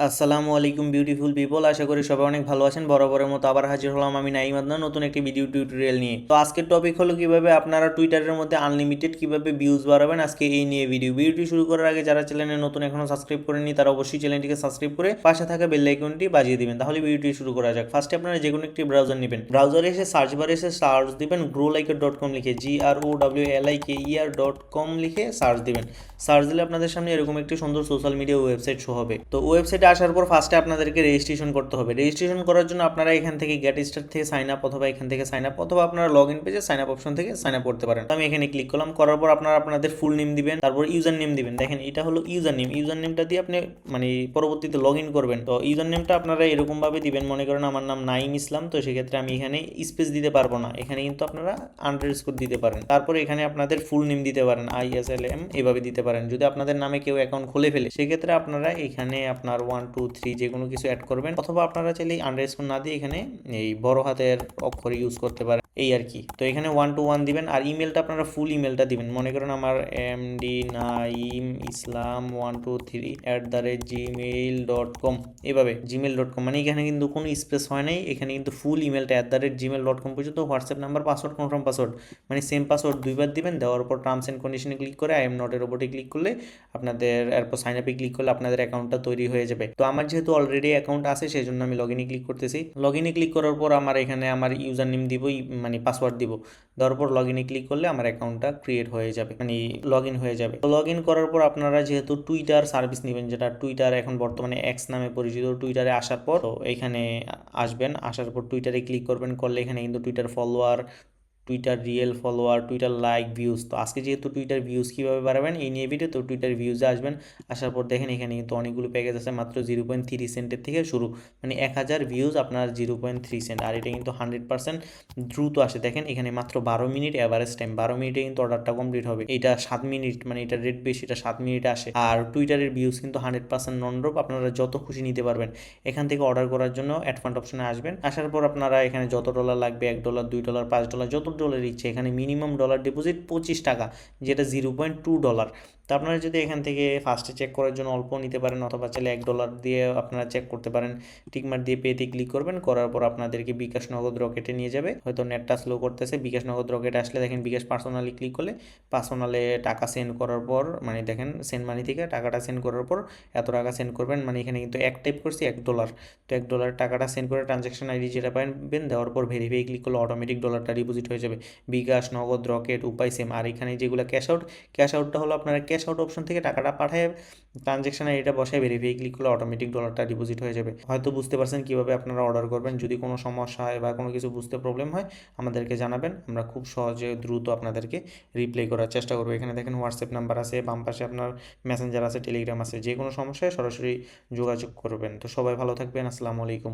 আসসালামু আলাইকুম beautiful people, আশা করি সবাই অনেক ভালো আছেন। বরাবরের মতো আবার হাজির হলাম আমি নাইম আদনান নতুন একটি ভিডিও টিউটোরিয়াল নিয়ে। তো আজকের টপিক হলো কিভাবে আপনারা টুইটারের মধ্যে আনলিমিটেড কিভাবে ভিউজ বাড়াবেন। আজকে এই নিয়ে ভিডিওটি শুরু করার আগে যারা চ্যানেলে নতুন এখনো সাবস্ক্রাইব করেননি তারা অবশ্যই চ্যানেলটিকে সাবস্ক্রাইব করে পাশে থাকা বেল আইকনটি বাজিয়ে দিবেন। তাহলে ভিডিওটি শুরু করা যাক। ফার্স্টে আপনারা যে কোনো একটি ব্রাউজার নেবেন, ব্রাউজারে এসে সার্চ বারে এসে সার্চ দিবেন growliker.com লিখে, growliker.com লিখে সার্চ দিবেন। সার্চ দিলে আপনাদের সামনে এরকম একটি সুন্দর সোশ্যাল মিডিয়া ওয়েবসাইট শো হবে। তো ওয়েবসাইটে আসার পর ফার্স্টে আপনাদেরকে রেজিস্ট্রেশন করতে হবে। রেজিস্ট্রেশন করার জন্য আপনারা এখান থেকে গেট স্টার্ট থেকে সাইন আপ অথবা এখান থেকে সাইন আপ অথবা আপনারা লগ ইন পেজে সাইন আপ অপশন থেকে সাইন আপ করতে পারেন। তো আমি এখানে ক্লিক করলাম, করার পর আপনারা আপনাদের ফুল নেম দিবেন, তারপর ইউজার নেম দিবেন। দেখেন এটা হলো ইউজার নেম। ইউজার নেমটা দিয়ে আপনি পরবর্তীতে লগ ইন করবেন। তো ইউজার নেমটা আপনারা এরকম ভাবে দিবেন, মনে করেন আমার নাম নাইম ইসলাম, তো সেক্ষেত্রে আমি এখানে স্পেস দিতে পারবো না, এখানে কিন্তু আপনারা আন্ডারস্কোর দিতে পারেন। তারপরে এখানে আপনাদের ফুল নেম দিতে পারেন, ISLM এভাবে দিতে পারেন। যদি আপনাদের নামে কেউ অ্যাকাউন্ট খুলে ফেলে সেক্ষেত্রে আপনারা এখানে আপনার 1 2 3 যে কোনো কিছু অ্যাড করবেন, অথবা আপনারা চাইলে আন্ডারস্কোর না দিয়ে এখানে এই বড় হাতের অক্ষর ইউজ করতে পারেন, এই আর কি। তো এখানে 1 to 1 দিবেন। আর ইমেলটা আপনারা ফুল ইমেলটা দিবেন, মনে করেন আমার MD নাইম ইসলাম 123@gmail.com, এভাবে gmail.com, মানে এখানে কিন্তু কোনো স্পেস হয় নাই, এখানে কিন্তু ফুল ইমেলটা @gmail.com পর্যন্ত। WhatsApp number, password, confirm password, মানে সেম পাসওয়ার্ড দুইবার দিবেন। দেওয়ার পর টার্মস অ্যান্ড কন্ডিশনে ক্লিক করে আই এম নট এর উপরে ক্লিক করলে আপনাদের, এরপর সাইন আপে ক্লিক করলে আপনাদের অ্যাকাউন্টটা তৈরি হয়ে যাবে। তো আমার যেহেতু অলরেডি অ্যাকাউন্ট আছে সেই জন্য আমি লগ ইনে ক্লিক করতেছি। লগ ইনে ক্লিক করার পর আমার এখানে আমার ইউজার নেম দিব, পাসওয়ার্ড দিব। দেওয়ার পর লগ ইনে ক্লিক করলে আমার অ্যাকাউন্টটা ক্রিয়েট হয়ে যাবে, লগ ইন হয়ে যাবে। তো লগ ইন করার পর আপনারা যেহেতু টুইটার সার্ভিস নেবেন, যেটা টুইটার এখন বর্তমানে এক্স নামে পরিচিত, টুইটারে আসার পর তো এখানে আসবেন। আসার পর টুইটারে ক্লিক করবেন, করলে এখানে কিন্তু Twitter follower, Twitter real follower, Twitter like, views. তো আজকে যেহেতু টুইটার ভিউজ কীভাবে বাড়াবেন এই নিয়ে ভিডিও, তো টুইটার ভিউজে আসবেন। আসার পর দেখেন এখানে কিন্তু অনেকগুলো প্যাকেজ আছে, মাত্র 0.3 সেন্টের থেকে শুরু, 1000 ভিউজ আপনার 0.3 সেন্ট। আর এটা কিন্তু 100% দ্রুত আসে। দেখেন এখানে মাত্র 12 মিনিট অ্যাভারেজ টাইম, 12 মিনিটে কিন্তু অর্ডারটা কমপ্লিট হবে। এটা 7 মিনিট, এটা রেট বেশি, এটা 7 মিনিটে আসে। আর টুইটারের ভিউজ কিন্তু 100% নন ড্রপ, আপনারা যত খুশি নিতে পারবেন। এখান থেকে অর্ডার করার জন্য অ্যাড ফান্ড অপশনে আসবেন। আসার পর আপনারা এখানে যত ডলার লাগবে, $1 $2 $5 যত ডলার ইচ্ছে, এখানে মিনিমাম ডলার ডিপোজিট 25 টাকা, যেটা $0.2। তো আপনারা যদি এখান থেকে ফার্স্টে চেক করার জন্য অল্প নিতে পারেন, অথবা চাইলে $1 দিয়ে আপনারা চেক করতে পারেন। টিকমার্ক দিয়ে পেতে ক্লিক করবেন, করার পর আপনাদেরকে বিকাশ নগদ রকেটে নিয়ে যাবে। হয়তো নেটটা স্লো করতেছে। বিকাশ নগদ রকেটে আসলে দেখেন বিকাশ পার্সোনালি ক্লিক করলে পার্সোনালে টাকা সেন্ড করার পর, দেখেন সেন্ড মানি থেকে টাকাটা সেন্ড করার পর এত টাকা সেন্ড করবেন, এখানে কিন্তু এক টাইপ করছি $1। তো $1 টাকাটা সেন্ড করে ট্রানজ্যাকশন আইডি যেটা পাবেন দেওয়ার পর ভেরিফাই ক্লিক করলে অটোমেটিক ডলারটা ডিপোজিট হয়ে যাবে। বিকাশ, নগদ, রকেট, উপায় সেম। আর এখানে যেগুলো ক্যাশ আউটটা হলো আপনারা ক্যাশ আউট অপশন থেকে টাকাটা পাঠায় ট্রানজ্যাকশন আইডিটা বসায় ভেরিফাই ক্লিক করলে অটোমেটিক ডলারটা ডিপোজিট হয়ে যাবে। হয়তো বুঝতে পারছেন কীভাবে আপনারা অর্ডার করবেন। যদি কোনো সমস্যা হয় বা কোনো কিছু বুঝতে প্রবলেম হয় আমাদেরকে জানাবেন, আমরা খুব সহজে দ্রুত আপনাদেরকে রিপ্লাই করার চেষ্টা করবো। এখানে দেখেন হোয়াটসঅ্যাপ নাম্বার আছে, বাম পাশে আপনার মেসেঞ্জার আছে, টেলিগ্রাম আছে। যে কোনো সমস্যায় সরাসরি যোগাযোগ করবেন। তো সবাই ভালো থাকবেন। আসসালামু আলাইকুম।